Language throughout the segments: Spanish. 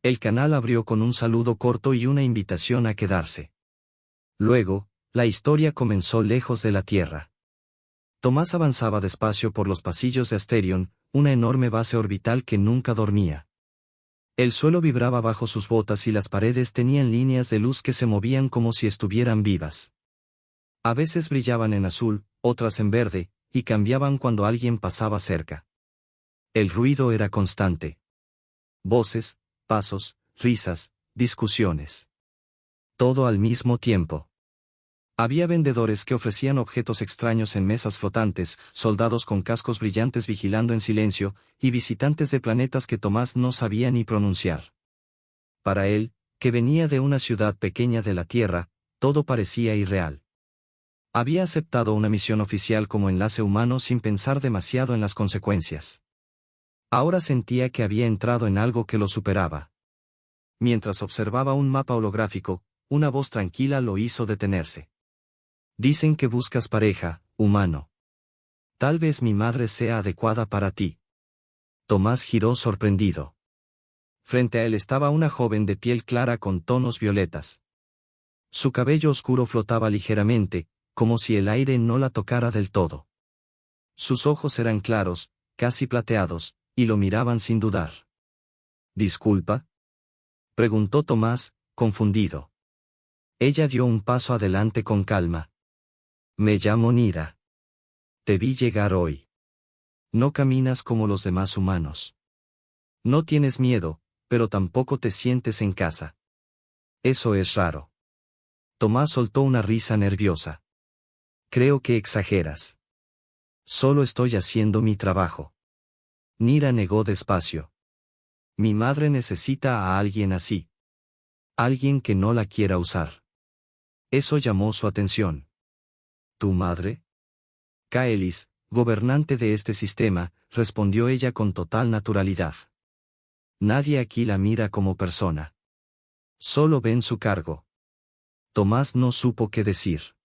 El canal abrió con un saludo corto y una invitación a quedarse. Luego, la historia comenzó lejos de la Tierra. Tomás avanzaba despacio por los pasillos de Asterion, una enorme base orbital que nunca dormía. El suelo vibraba bajo sus botas y las paredes tenían líneas de luz que se movían como si estuvieran vivas. A veces brillaban en azul, otras en verde, y cambiaban cuando alguien pasaba cerca. El ruido era constante. Voces, pasos, risas, discusiones. Todo al mismo tiempo. Había vendedores que ofrecían objetos extraños en mesas flotantes, soldados con cascos brillantes vigilando en silencio, y visitantes de planetas que Tomás no sabía ni pronunciar. Para él, que venía de una ciudad pequeña de la Tierra, todo parecía irreal. Había aceptado una misión oficial como enlace humano sin pensar demasiado en las consecuencias. Ahora sentía que había entrado en algo que lo superaba. Mientras observaba un mapa holográfico, una voz tranquila lo hizo detenerse. Dicen que buscas pareja, humano. Tal vez mi madre sea adecuada para ti. Tomás giró sorprendido. Frente a él estaba una joven de piel clara con tonos violetas. Su cabello oscuro flotaba ligeramente, como si el aire no la tocara del todo. Sus ojos eran claros, casi plateados, y lo miraban sin dudar. ¿Disculpa?, preguntó Tomás, confundido. Ella dio un paso adelante con calma. Me llamo Nira. Te vi llegar hoy. No caminas como los demás humanos. No tienes miedo, pero tampoco te sientes en casa. Eso es raro. Tomás soltó una risa nerviosa. Creo que exageras. Solo estoy haciendo mi trabajo. Nira negó despacio. Mi madre necesita a alguien así. Alguien que no la quiera usar. Eso llamó su atención. ¿Tu madre? Kaelis, gobernante de este sistema, respondió ella con total naturalidad. Nadie aquí la mira como persona. Solo ven su cargo. Tomás no supo qué decir.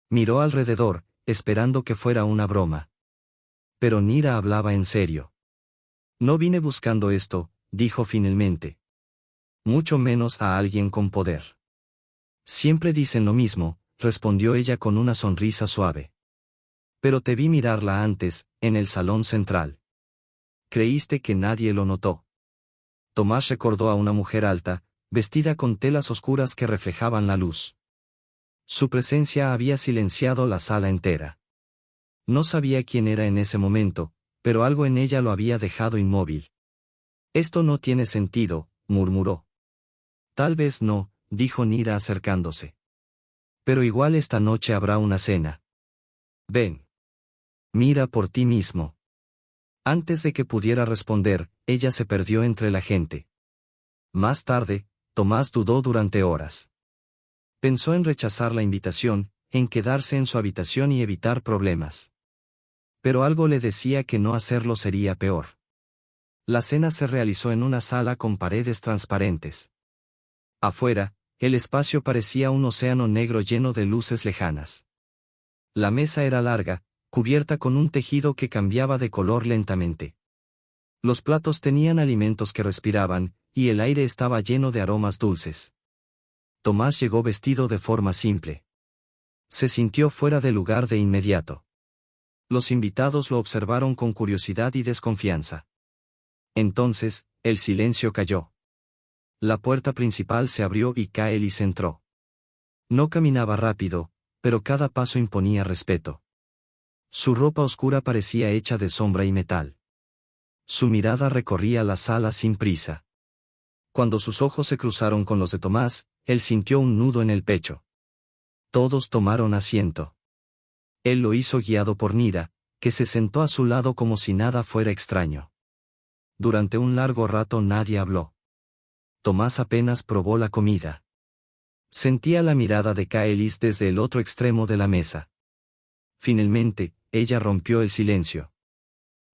Miró alrededor, esperando que fuera una broma. Pero Nira hablaba en serio. No vine buscando esto, dijo finalmente. Mucho menos a alguien con poder. Siempre dicen lo mismo, respondió ella con una sonrisa suave. Pero te vi mirarla antes, en el salón central. ¿Creíste que nadie lo notó? Tomás recordó a una mujer alta, vestida con telas oscuras que reflejaban la luz. Su presencia había silenciado la sala entera. No sabía quién era en ese momento, pero algo en ella lo había dejado inmóvil. Esto no tiene sentido, murmuró. Tal vez no, dijo Nira acercándose. Pero igual esta noche habrá una cena. Ven. Mira por ti mismo. Antes de que pudiera responder, ella se perdió entre la gente. Más tarde, Tomás dudó durante horas. Pensó en rechazar la invitación, en quedarse en su habitación y evitar problemas. Pero algo le decía que no hacerlo sería peor. La cena se realizó en una sala con paredes transparentes. Afuera, el espacio parecía un océano negro lleno de luces lejanas. La mesa era larga, cubierta con un tejido que cambiaba de color lentamente. Los platos tenían alimentos que respiraban, y el aire estaba lleno de aromas dulces. Tomás llegó vestido de forma simple. Se sintió fuera de lugar de inmediato. Los invitados lo observaron con curiosidad y desconfianza. Entonces, el silencio cayó. La puerta principal se abrió y Kaelis entró. No caminaba rápido, pero cada paso imponía respeto. Su ropa oscura parecía hecha de sombra y metal. Su mirada recorría la sala sin prisa. Cuando sus ojos se cruzaron con los de Tomás, él sintió un nudo en el pecho. Todos tomaron asiento. Él lo hizo guiado por Nira, que se sentó a su lado como si nada fuera extraño. Durante un largo rato nadie habló. Tomás apenas probó la comida. Sentía la mirada de Kaelis desde el otro extremo de la mesa. Finalmente, ella rompió el silencio.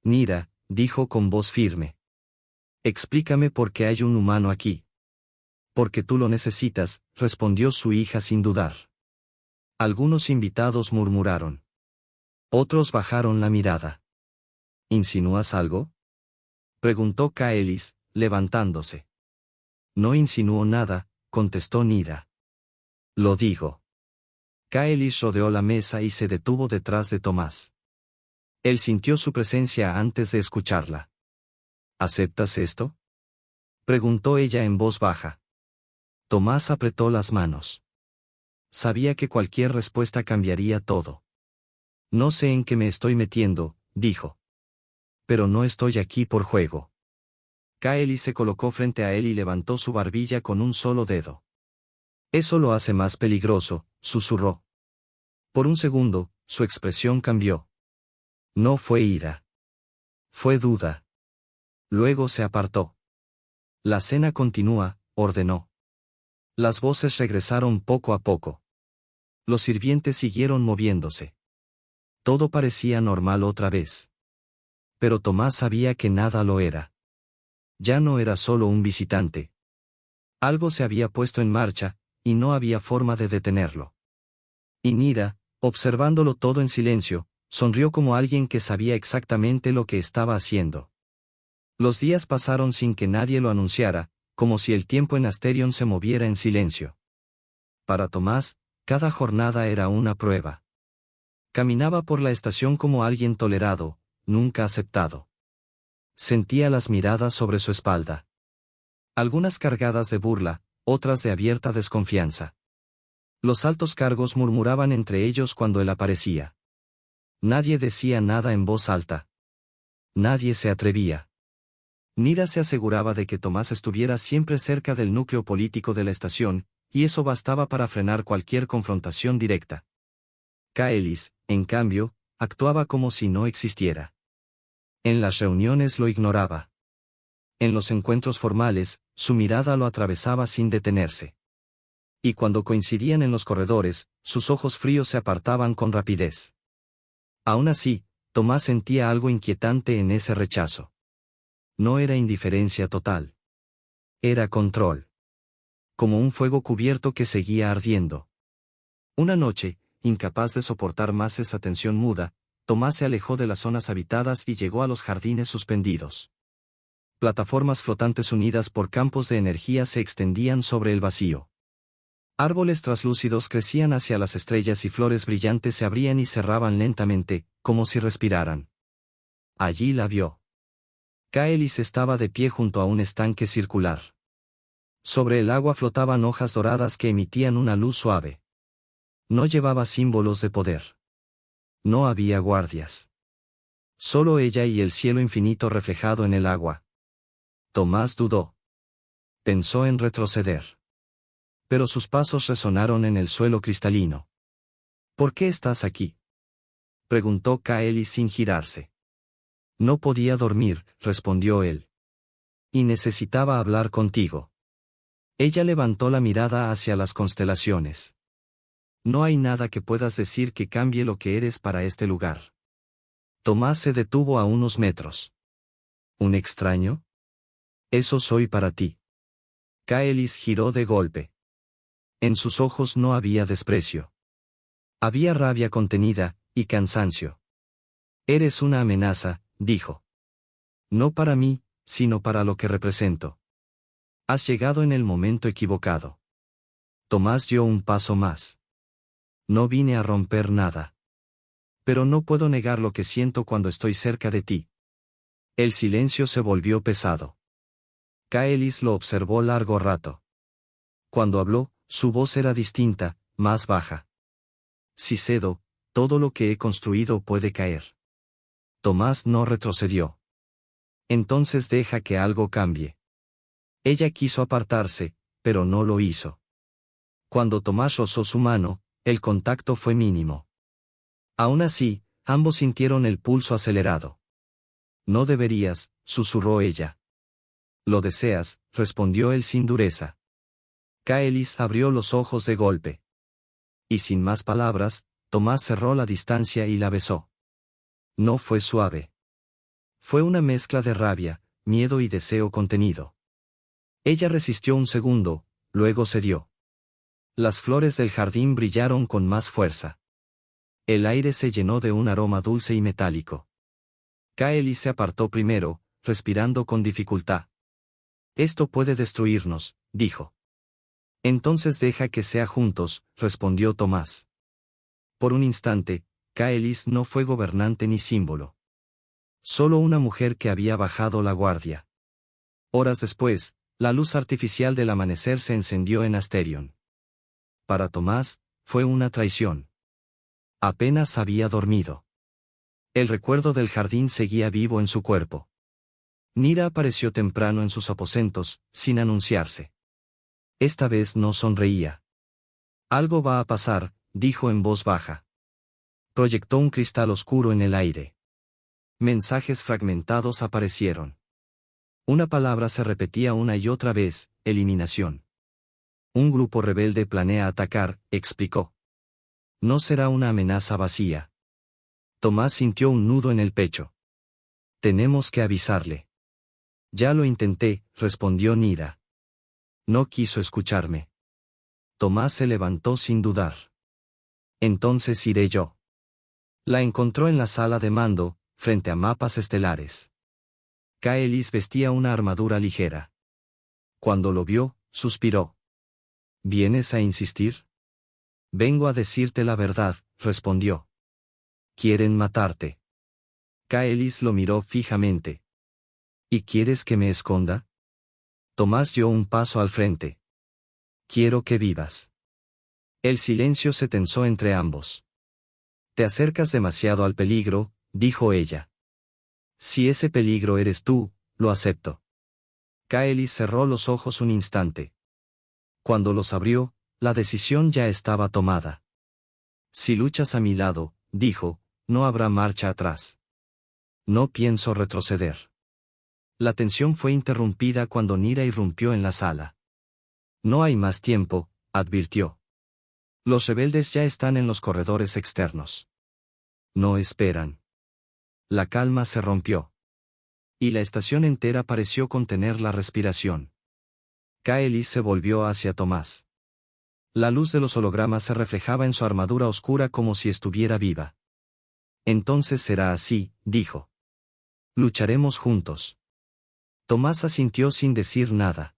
Nira, dijo con voz firme. Explícame por qué hay un humano aquí. Porque tú lo necesitas, respondió su hija sin dudar. Algunos invitados murmuraron. Otros bajaron la mirada. ¿Insinúas algo?, preguntó Kaelis, levantándose. No insinuó nada, contestó Nira. Lo digo. Kaelis rodeó la mesa y se detuvo detrás de Tomás. Él sintió su presencia antes de escucharla. ¿Aceptas esto?, preguntó ella en voz baja. Tomás apretó las manos. Sabía que cualquier respuesta cambiaría todo. No sé en qué me estoy metiendo, dijo. Pero no estoy aquí por juego. Kaelis se colocó frente a él y levantó su barbilla con un solo dedo. Eso lo hace más peligroso, susurró. Por un segundo, su expresión cambió. No fue ira. Fue duda. Luego se apartó. La cena continúa, ordenó. Las voces regresaron poco a poco. Los sirvientes siguieron moviéndose. Todo parecía normal otra vez. Pero Tomás sabía que nada lo era. Ya no era solo un visitante. Algo se había puesto en marcha, y no había forma de detenerlo. Y Nira, observándolo todo en silencio, sonrió como alguien que sabía exactamente lo que estaba haciendo. Los días pasaron sin que nadie lo anunciara, como si el tiempo en Asterion se moviera en silencio. Para Tomás, cada jornada era una prueba. Caminaba por la estación como alguien tolerado, nunca aceptado. Sentía las miradas sobre su espalda. Algunas cargadas de burla, otras de abierta desconfianza. Los altos cargos murmuraban entre ellos cuando él aparecía. Nadie decía nada en voz alta. Nadie se atrevía. Nira se aseguraba de que Tomás estuviera siempre cerca del núcleo político de la estación, y eso bastaba para frenar cualquier confrontación directa. Kaelis, en cambio, actuaba como si no existiera. En las reuniones lo ignoraba. En los encuentros formales, su mirada lo atravesaba sin detenerse. Y cuando coincidían en los corredores, sus ojos fríos se apartaban con rapidez. Aún así, Tomás sentía algo inquietante en ese rechazo. No era indiferencia total. Era control. Como un fuego cubierto que seguía ardiendo. Una noche, incapaz de soportar más esa tensión muda, Tomás se alejó de las zonas habitadas y llegó a los jardines suspendidos. Plataformas flotantes unidas por campos de energía se extendían sobre el vacío. Árboles traslúcidos crecían hacia las estrellas y flores brillantes se abrían y cerraban lentamente, como si respiraran. Allí la vio. Kaelis estaba de pie junto a un estanque circular. Sobre el agua flotaban hojas doradas que emitían una luz suave. No llevaba símbolos de poder. No había guardias. Solo ella y el cielo infinito reflejado en el agua. Tomás dudó. Pensó en retroceder. Pero sus pasos resonaron en el suelo cristalino. ¿Por qué estás aquí?, preguntó Kaelis sin girarse. No podía dormir, respondió él. Y necesitaba hablar contigo. Ella levantó la mirada hacia las constelaciones. No hay nada que puedas decir que cambie lo que eres para este lugar. Tomás se detuvo a unos metros. ¿Un extraño? Eso soy para ti. Kaelis giró de golpe. En sus ojos no había desprecio. Había rabia contenida, y cansancio. Eres una amenaza, dijo. No para mí, sino para lo que represento. Has llegado en el momento equivocado. Tomás dio un paso más. No vine a romper nada. Pero no puedo negar lo que siento cuando estoy cerca de ti. El silencio se volvió pesado. Kaelis lo observó largo rato. Cuando habló, su voz era distinta, más baja. Si cedo, todo lo que he construido puede caer. Tomás no retrocedió. Entonces deja que algo cambie. Ella quiso apartarse, pero no lo hizo. Cuando Tomás rozó su mano, el contacto fue mínimo. Aún así, ambos sintieron el pulso acelerado. No deberías, susurró ella. Lo deseas, respondió él sin dureza. Kaelis abrió los ojos de golpe. Y sin más palabras, Tomás cerró la distancia y la besó. No fue suave. Fue una mezcla de rabia, miedo y deseo contenido. Ella resistió un segundo, luego cedió. Las flores del jardín brillaron con más fuerza. El aire se llenó de un aroma dulce y metálico. Kaelis se apartó primero, respirando con dificultad. Esto puede destruirnos, dijo. Entonces deja que sea juntos, respondió Tomás. Por un instante, Caelis no fue gobernante ni símbolo. Solo una mujer que había bajado la guardia. Horas después, la luz artificial del amanecer se encendió en Asterion. Para Tomás, fue una traición. Apenas había dormido. El recuerdo del jardín seguía vivo en su cuerpo. Nira apareció temprano en sus aposentos, sin anunciarse. Esta vez no sonreía. Algo va a pasar, dijo en voz baja. Proyectó un cristal oscuro en el aire. Mensajes fragmentados aparecieron. Una palabra se repetía una y otra vez: eliminación. Un grupo rebelde planea atacar, explicó. No será una amenaza vacía. Tomás sintió un nudo en el pecho. Tenemos que avisarle. Ya lo intenté, respondió Nira. No quiso escucharme. Tomás se levantó sin dudar. Entonces iré yo. La encontró en la sala de mando, frente a mapas estelares. Caelis vestía una armadura ligera. Cuando lo vio, suspiró. ¿Vienes a insistir? Vengo a decirte la verdad, respondió. Quieren matarte. Caelis lo miró fijamente. ¿Y quieres que me esconda? Tomás dio un paso al frente. Quiero que vivas. El silencio se tensó entre ambos. Te acercas demasiado al peligro, dijo ella. Si ese peligro eres tú, lo acepto. Caelis cerró los ojos un instante. Cuando los abrió, la decisión ya estaba tomada. Si luchas a mi lado, dijo, no habrá marcha atrás. No pienso retroceder. La tensión fue interrumpida cuando Nira irrumpió en la sala. No hay más tiempo, advirtió. Los rebeldes ya están en los corredores externos. No esperan. La calma se rompió. Y la estación entera pareció contener la respiración. Caelis se volvió hacia Tomás. La luz de los hologramas se reflejaba en su armadura oscura como si estuviera viva. Entonces será así, dijo. Lucharemos juntos. Tomás asintió sin decir nada.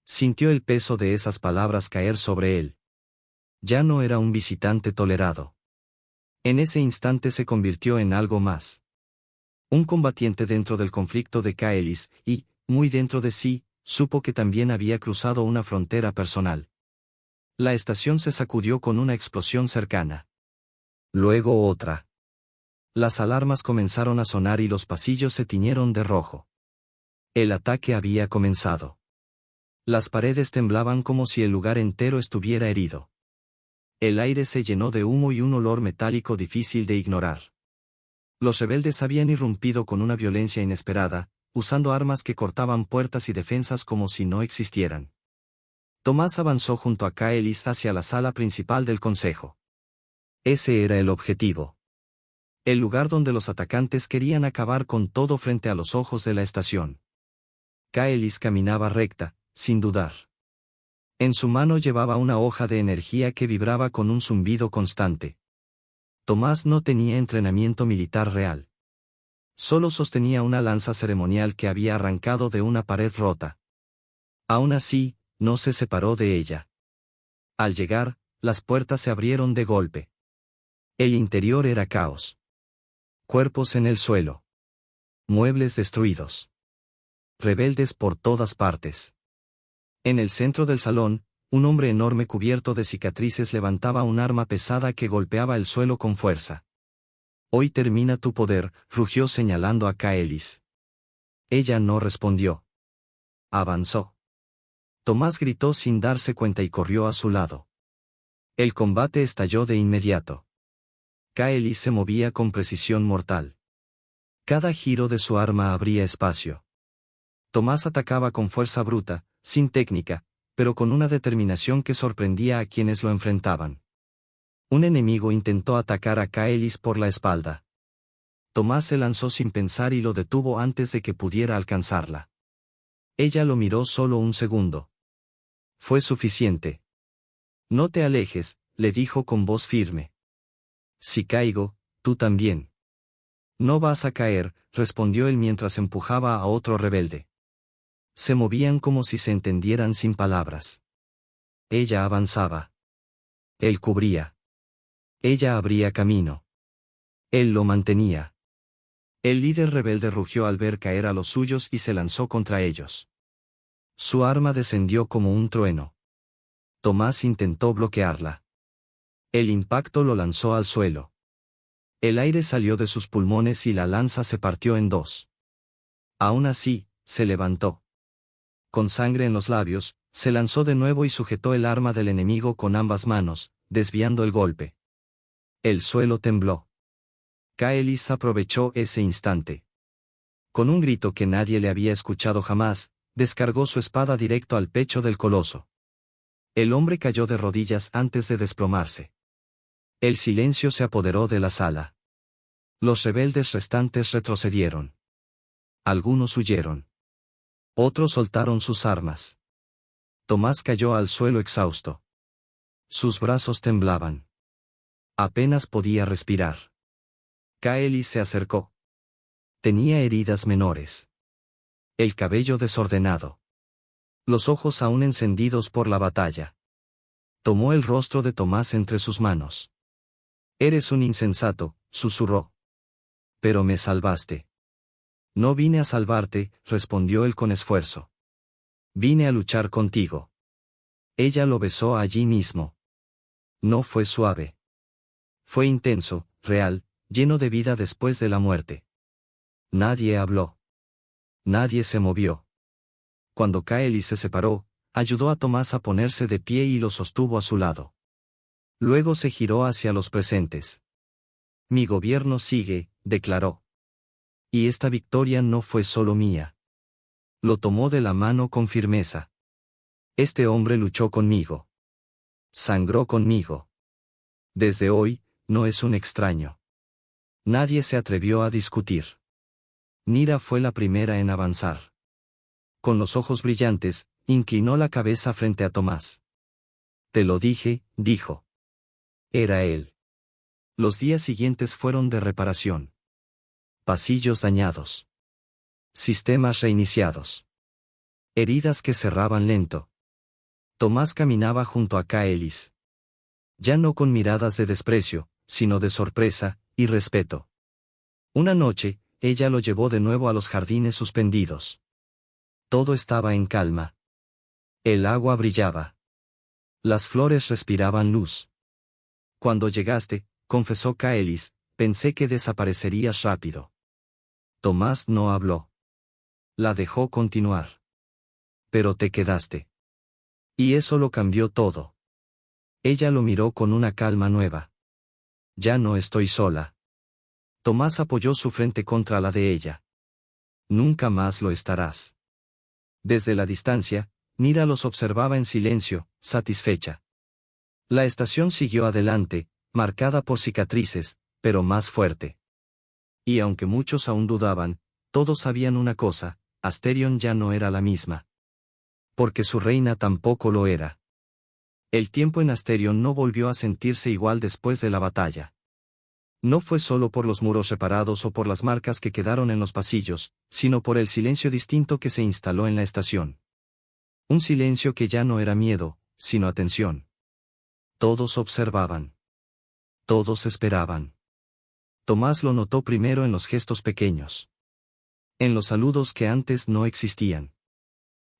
Sintió el peso de esas palabras caer sobre él. Ya no era un visitante tolerado. En ese instante se convirtió en algo más. Un combatiente dentro del conflicto de Caelis, y, muy dentro de sí, supo que también había cruzado una frontera personal. La estación se sacudió con una explosión cercana. Luego otra. Las alarmas comenzaron a sonar y los pasillos se tiñeron de rojo. El ataque había comenzado. Las paredes temblaban como si el lugar entero estuviera herido. El aire se llenó de humo y un olor metálico difícil de ignorar. Los rebeldes habían irrumpido con una violencia inesperada, usando armas que cortaban puertas y defensas como si no existieran. Tomás avanzó junto a Caelis hacia la sala principal del consejo. Ese era el objetivo. El lugar donde los atacantes querían acabar con todo frente a los ojos de la estación. Caelis caminaba recta, sin dudar. En su mano llevaba una hoja de energía que vibraba con un zumbido constante. Tomás no tenía entrenamiento militar real. Solo sostenía una lanza ceremonial que había arrancado de una pared rota. Aún así, no se separó de ella. Al llegar, las puertas se abrieron de golpe. El interior era caos. Cuerpos en el suelo. Muebles destruidos. Rebeldes por todas partes. En el centro del salón, un hombre enorme cubierto de cicatrices levantaba un arma pesada que golpeaba el suelo con fuerza. Hoy termina tu poder, rugió señalando a Caelis. Ella no respondió. Avanzó. Tomás gritó sin darse cuenta y corrió a su lado. El combate estalló de inmediato. Caelis se movía con precisión mortal. Cada giro de su arma abría espacio. Tomás atacaba con fuerza bruta, sin técnica, pero con una determinación que sorprendía a quienes lo enfrentaban. Un enemigo intentó atacar a Caelis por la espalda. Tomás se lanzó sin pensar y lo detuvo antes de que pudiera alcanzarla. Ella lo miró solo un segundo. Fue suficiente. No te alejes, le dijo con voz firme. Si caigo, tú también. No vas a caer, respondió él mientras empujaba a otro rebelde. Se movían como si se entendieran sin palabras. Ella avanzaba. Él cubría. Ella abría camino. Él lo mantenía. El líder rebelde rugió al ver caer a los suyos y se lanzó contra ellos. Su arma descendió como un trueno. Tomás intentó bloquearla. El impacto lo lanzó al suelo. El aire salió de sus pulmones y la lanza se partió en dos. Aún así, se levantó. Con sangre en los labios, se lanzó de nuevo y sujetó el arma del enemigo con ambas manos, desviando el golpe. El suelo tembló. Caelis aprovechó ese instante. Con un grito que nadie le había escuchado jamás, descargó su espada directo al pecho del coloso. El hombre cayó de rodillas antes de desplomarse. El silencio se apoderó de la sala. Los rebeldes restantes retrocedieron. Algunos huyeron. Otros soltaron sus armas. Tomás cayó al suelo exhausto. Sus brazos temblaban. Apenas podía respirar. Caelis se acercó. Tenía heridas menores. El cabello desordenado. Los ojos aún encendidos por la batalla. Tomó el rostro de Tomás entre sus manos. «Eres un insensato», susurró. «Pero me salvaste». «No vine a salvarte», respondió él con esfuerzo. «Vine a luchar contigo». Ella lo besó allí mismo. No fue suave. Fue intenso, real, lleno de vida después de la muerte. Nadie habló. Nadie se movió. Cuando Caelis se separó, ayudó a Tomás a ponerse de pie y lo sostuvo a su lado. Luego se giró hacia los presentes. «Mi gobierno sigue», declaró. «Y esta victoria no fue solo mía». Lo tomó de la mano con firmeza. «Este hombre luchó conmigo. Sangró conmigo. Desde hoy, no es un extraño». Nadie se atrevió a discutir. Nira fue la primera en avanzar. Con los ojos brillantes, inclinó la cabeza frente a Tomás. «Te lo dije», dijo. Era él. Los días siguientes fueron de reparación. Pasillos dañados. Sistemas reiniciados. Heridas que cerraban lento. Tomás caminaba junto a Caelis. Ya no con miradas de desprecio, sino de sorpresa y respeto. Una noche, ella lo llevó de nuevo a los jardines suspendidos. Todo estaba en calma. El agua brillaba. Las flores respiraban luz. «Cuando llegaste», confesó Caelis, «pensé que desaparecerías rápido». Tomás no habló. La dejó continuar. «Pero te quedaste». Y eso lo cambió todo. Ella lo miró con una calma nueva. «Ya no estoy sola». Tomás apoyó su frente contra la de ella. «Nunca más lo estarás». Desde la distancia, Nira los observaba en silencio, satisfecha. La estación siguió adelante, marcada por cicatrices, pero más fuerte. Y aunque muchos aún dudaban, todos sabían una cosa: Asterion ya no era la misma. Porque su reina tampoco lo era. El tiempo en Asterion no volvió a sentirse igual después de la batalla. No fue solo por los muros reparados o por las marcas que quedaron en los pasillos, sino por el silencio distinto que se instaló en la estación. Un silencio que ya no era miedo, sino atención. Todos observaban. Todos esperaban. Tomás lo notó primero en los gestos pequeños. En los saludos que antes no existían.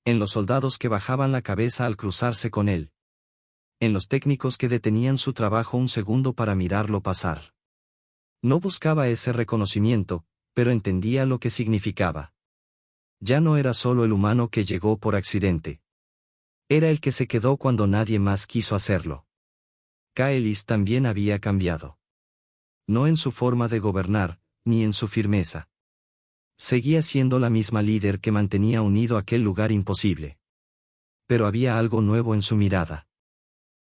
En los soldados que bajaban la cabeza al cruzarse con él. En los técnicos que detenían su trabajo un segundo para mirarlo pasar. No buscaba ese reconocimiento, pero entendía lo que significaba. Ya no era solo el humano que llegó por accidente. Era el que se quedó cuando nadie más quiso hacerlo. Caelis también había cambiado. No en su forma de gobernar, ni en su firmeza. Seguía siendo la misma líder que mantenía unido aquel lugar imposible. Pero había algo nuevo en su mirada.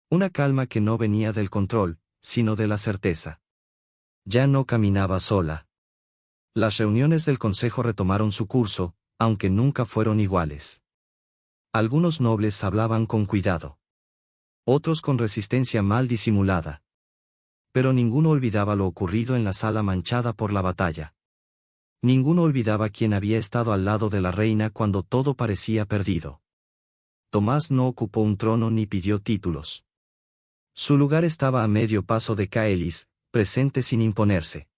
Una calma que no venía del control, sino de la certeza. Ya no caminaba sola. Las reuniones del consejo retomaron su curso, aunque nunca fueron iguales. Algunos nobles hablaban con cuidado. Otros con resistencia mal disimulada. Pero ninguno olvidaba lo ocurrido en la sala manchada por la batalla. Ninguno olvidaba quién había estado al lado de la reina cuando todo parecía perdido. Tomás no ocupó un trono ni pidió títulos. Su lugar estaba a medio paso de Caelis, presente sin imponerse.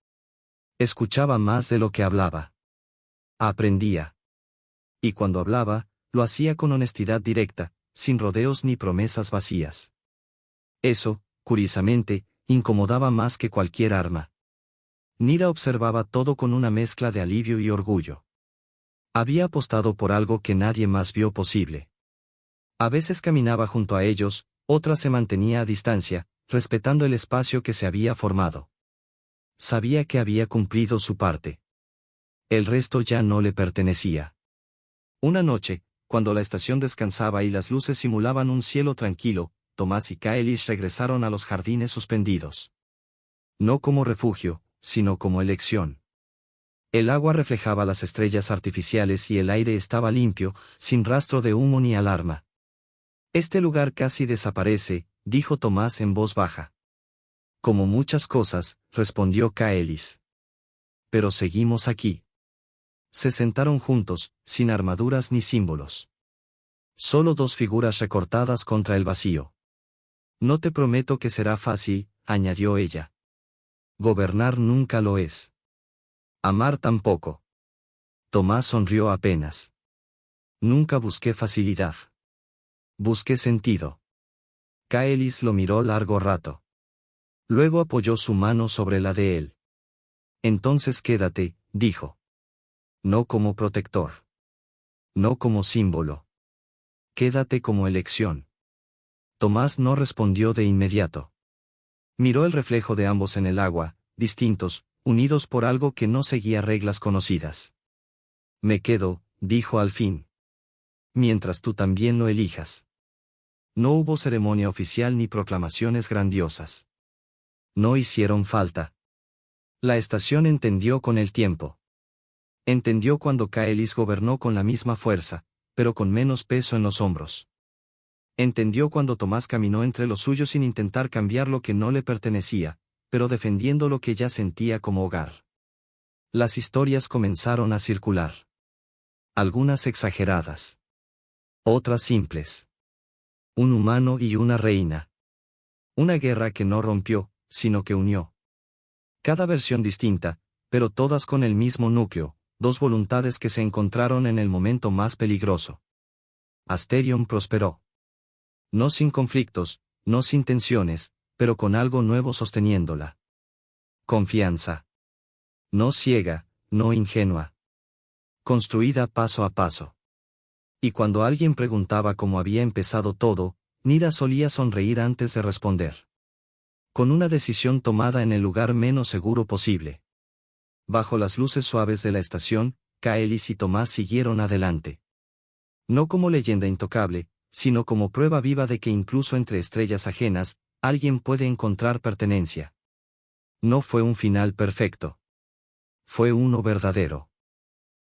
Escuchaba más de lo que hablaba. Aprendía. Y cuando hablaba, lo hacía con honestidad directa, sin rodeos ni promesas vacías. Eso, curiosamente, incomodaba más que cualquier arma. Nira observaba todo con una mezcla de alivio y orgullo. Había apostado por algo que nadie más vio posible. A veces caminaba junto a ellos, otras se mantenía a distancia, respetando el espacio que se había formado. Sabía que había cumplido su parte. El resto ya no le pertenecía. Una noche, cuando la estación descansaba y las luces simulaban un cielo tranquilo, Tomás y Caelis regresaron a los jardines suspendidos. No como refugio, sino como elección. El agua reflejaba las estrellas artificiales y el aire estaba limpio, sin rastro de humo ni alarma. Este lugar casi desaparece, dijo Tomás en voz baja. Como muchas cosas, respondió Caelis. Pero seguimos aquí. Se sentaron juntos, sin armaduras ni símbolos. Solo dos figuras recortadas contra el vacío. No te prometo que será fácil, añadió ella. Gobernar nunca lo es. Amar tampoco. Tomás sonrió apenas. Nunca busqué facilidad. Busqué sentido. Caelis lo miró largo rato. Luego apoyó su mano sobre la de él. Entonces quédate, dijo. No como protector. No como símbolo. Quédate como elección. Tomás no respondió de inmediato. Miró el reflejo de ambos en el agua, distintos, unidos por algo que no seguía reglas conocidas. Me quedo, dijo al fin. Mientras tú también lo elijas. No hubo ceremonia oficial ni proclamaciones grandiosas. No hicieron falta. La estación entendió con el tiempo. Entendió cuando Caelis gobernó con la misma fuerza, pero con menos peso en los hombros. Entendió cuando Tomás caminó entre los suyos sin intentar cambiar lo que no le pertenecía, pero defendiendo lo que ya sentía como hogar. Las historias comenzaron a circular. Algunas exageradas. Otras simples. Un humano y una reina. Una guerra que no rompió, sino que unió. Cada versión distinta, pero todas con el mismo núcleo, dos voluntades que se encontraron en el momento más peligroso. Asterion prosperó. No sin conflictos, no sin tensiones, pero con algo nuevo sosteniéndola. Confianza. No ciega, no ingenua. Construida paso a paso. Y cuando alguien preguntaba cómo había empezado todo, Nira solía sonreír antes de responder. Con una decisión tomada en el lugar menos seguro posible. Bajo las luces suaves de la estación, Caelis y Tomás siguieron adelante. No como leyenda intocable, sino como prueba viva de que incluso entre estrellas ajenas, alguien puede encontrar pertenencia. No fue un final perfecto. Fue uno verdadero.